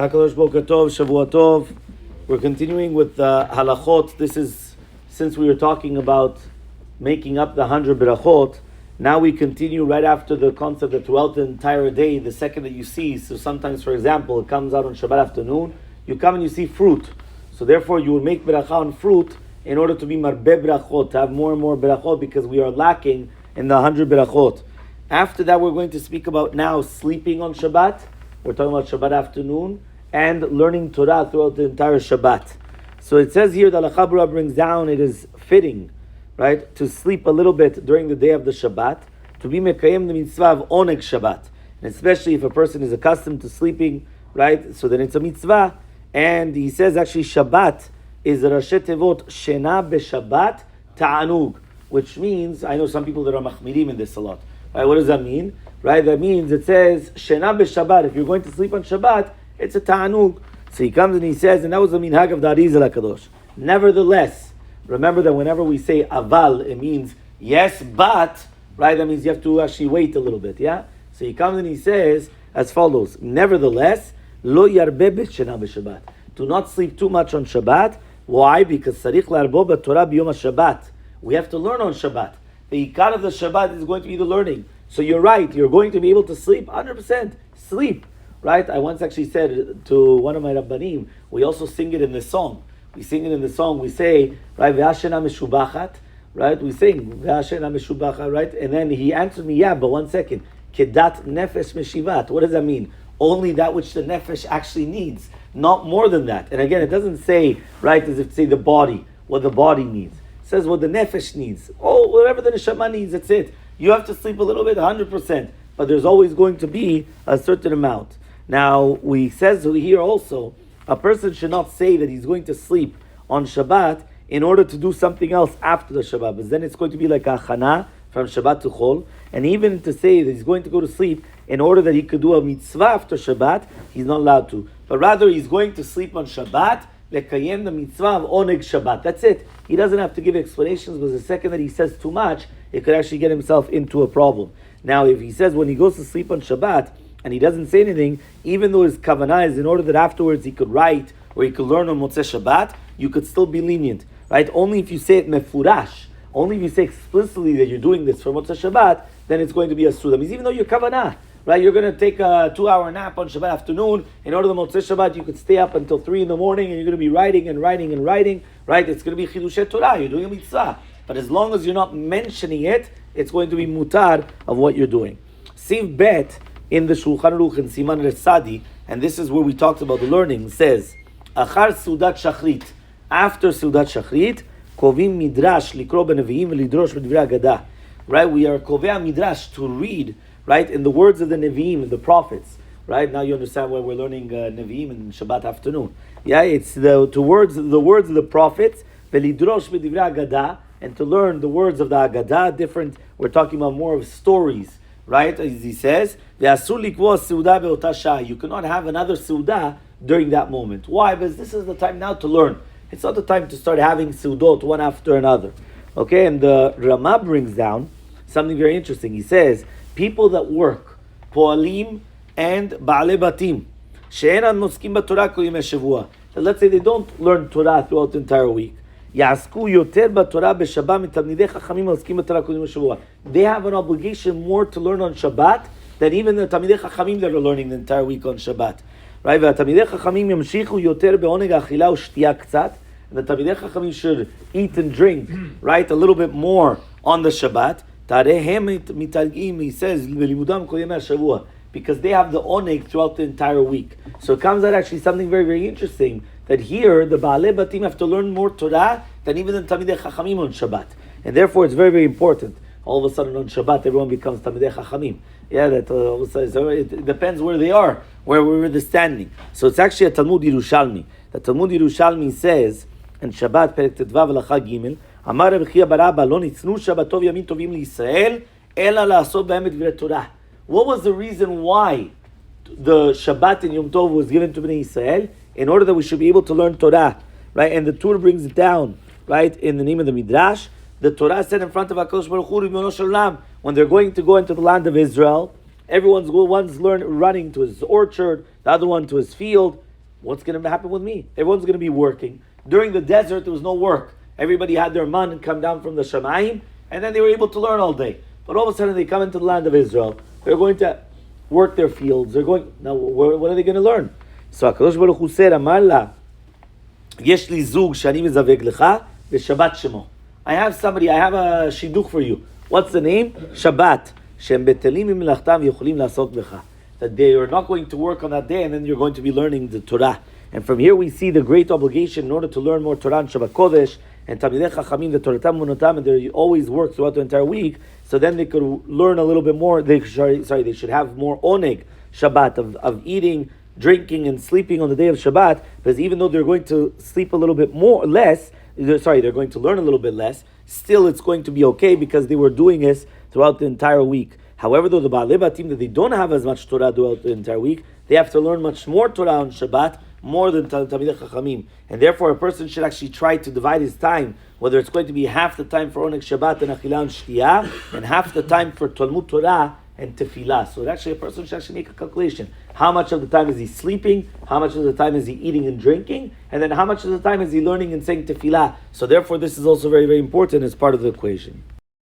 HaKadosh Boker Tov, Shavua Tov. We're continuing with the halachot. This is, since we were talking about making up the 100 berachot, now we continue right after the concept that throughout the entire day, the second that you see, so sometimes, for example, it comes out on Shabbat afternoon, you come and you see fruit. So therefore, you will make beracha on fruit in order to be marbe berachot, to have more and more berachot, because we are lacking in the 100 berachot. After that, we're going to speak about now sleeping on Shabbat. We're talking about Shabbat afternoon and learning Torah throughout the entire Shabbat. So it says here, the Halacha Berurah brings down, it is fitting, right, to sleep a little bit during the day of the Shabbat, to be mekayem the mitzvah of oneg Shabbat. And especially if a person is accustomed to sleeping, right, so then it's a mitzvah. And he says actually Shabbat is Rashi Tevot Shena B'Shabbat Ta'anug, which means, I know some people that are machmirim in this a lot. Right, what does that mean? Right, that means it says Shena B'Shabbat. If you're going to sleep on Shabbat, it's a ta'anug. So he comes and he says, and that was the minhag of the Arizal HaKadosh. Nevertheless, remember that whenever we say aval, it means yes, but, right, that means you have to actually wait a little bit, yeah? So he comes and he says as follows, nevertheless, lo yarbe b'shena b'Shabbat. Do not sleep too much on Shabbat. Why? Because sarich l'arbo b'Torah b'yom Shabbat. We have to learn on Shabbat. The ikar of the Shabbat is going to be the learning. So you're right, you're going to be able to sleep 100%. Sleep. Right? I once actually said to one of my Rabbanim, we also sing it in the song. We sing it in the song, we say, right, Ve'ashena meshubachat, right? We sing, Ve'ashena meshubachat, right? And then he answered me, yeah, but 1 second, Kedat nefesh meshivat. What does that mean? Only that which the nefesh actually needs, not more than that. And again, it doesn't say, right, as if to say the body, what the body needs. It says what the nefesh needs. Oh, whatever the neshama needs, that's it. You have to sleep a little bit, 100%, but there's always going to be a certain amount. Now, we says here also, a person should not say that he's going to sleep on Shabbat in order to do something else after the Shabbat, because then it's going to be like a chana from Shabbat to Chol, and even to say that he's going to go to sleep in order that he could do a mitzvah after Shabbat, he's not allowed to. But rather, he's going to sleep on Shabbat, lekayem the mitzvah of oneg Shabbat. That's it. He doesn't have to give explanations, because the second that he says too much, it could actually get himself into a problem. Now, if he says when he goes to sleep on Shabbat, and he doesn't say anything, even though his kavanah is in order that afterwards he could write or he could learn on Motzei Shabbat, you could still be lenient, right? Only if you say it mefurash, only if you say explicitly that you're doing this for Motzei Shabbat, then it's going to be a suda. Means even though you're kavanah, right? You're going to take a 2-hour nap on Shabbat afternoon. In order to Motzei Shabbat, you could stay up until 3 in the morning and you're going to be writing and writing and writing, right? It's going to be chidushet Torah. You're doing a mitzvah. But as long as you're not mentioning it, it's going to be mutar of what you're doing. Siv bet in the Shulchan Aruch in Siman Resadi, and this is where we talked about the learning, says, Achar Sudat Shachrit, after Sudat Shachrit, Kovim Midrash likro b'neviim v'lidrosh b'divrei Haggadah. Right, we are kovea Midrash to read, right, in the words of the Nevi'im, the prophets. Right, now you understand why we're learning Nevi'im in Shabbat afternoon. Yeah, it's the words of the prophets, v'lidrosh b'divrei Haggadah, and to learn the words of the Haggadah, different, we're talking about more of stories. Right, as he says, you cannot have another seudah during that moment. Why? Because this is the time now to learn. It's not the time to start having seudot one after another. Okay, and the Ramah brings down something very interesting. He says, people that work, poalim and ba'alei batim, she'enan noskim b'torah kol yemei shavua. So let's say they don't learn Torah throughout the entire week. They have an obligation more to learn on Shabbat than even the Talmidei Chachamim that are learning the entire week on Shabbat. Right? And the Talmidei Chachamim should eat and drink, right, a little bit more on the Shabbat. He says, because they have the oneg throughout the entire week. So it comes out actually something very, very interesting, that here the Baalei Batim have to learn more Torah than even the Talmidei Chachamim on Shabbat. And therefore it's very, very important. All of a sudden on Shabbat everyone becomes Talmidei Chachamim. Yeah, that all of a sudden, so it depends where they are, where they're standing. So it's actually a Talmud Yerushalmi. The Talmud Yerushalmi says, in Shabbat, Perek Tetvav Halacha Gimel, Amar Rabbi Chia bar Abba, Lo nitznu Shabbatov Yamin Tovim LiYisrael, Ela la'asot b'hem et Divrei Torah. What was the reason why the Shabbat and Yom Tov was given to Bnei Yisrael? In order that we should be able to learn Torah, right? And the Torah brings it down, right? In the name of the Midrash, the Torah said in front of HaKadosh Baruch Hu, Ribono Shel Olam, when they're going to go into the land of Israel, one's running to his orchard, the other one to his field, what's going to happen with me? Everyone's going to be working. During the desert, there was no work. Everybody had their man come down from the Shamayim, and then they were able to learn all day. But all of a sudden, they come into the land of Israel. They're going to work their fields. They're going, now, what are they going to learn? So HaKadosh Baruch Hu said, Amar la, Yesh li zug shani mizaveg lecha, v'Shabbat shemo. I have a shidduch for you. What's the name? Shabbat. Shem betelim imlachtam yochulim lasot becha. That they are not going to work on that day, and then you're going to be learning the Torah. And from here we see the great obligation in order to learn more Torah and Shabbat Kodesh, and Tamidei Chachamim, the Toratam Munotam, and they always work throughout the entire week, so then they could learn a little bit more. They should have more oneg Shabbat, of eating, drinking, and sleeping on the day of Shabbat, because even though they're going to sleep a little bit they're going to learn a little bit less, still it's going to be okay because they were doing this throughout the entire week. However, though the Baalei Batim, that they don't have as much Torah throughout the entire week, they have to learn much more Torah on Shabbat, more than Tamidei Chachamim. And therefore, a person should actually try to divide his time, whether it's going to be half the time for Oneg Shabbat and Achilah and Shtiyah, and half the time for Talmud Torah and Tefillah. So actually, a person should actually make a calculation. How much of the time is he sleeping? How much of the time is he eating and drinking? And then how much of the time is he learning and saying Tefillah? So therefore, this is also very, very important as part of the equation.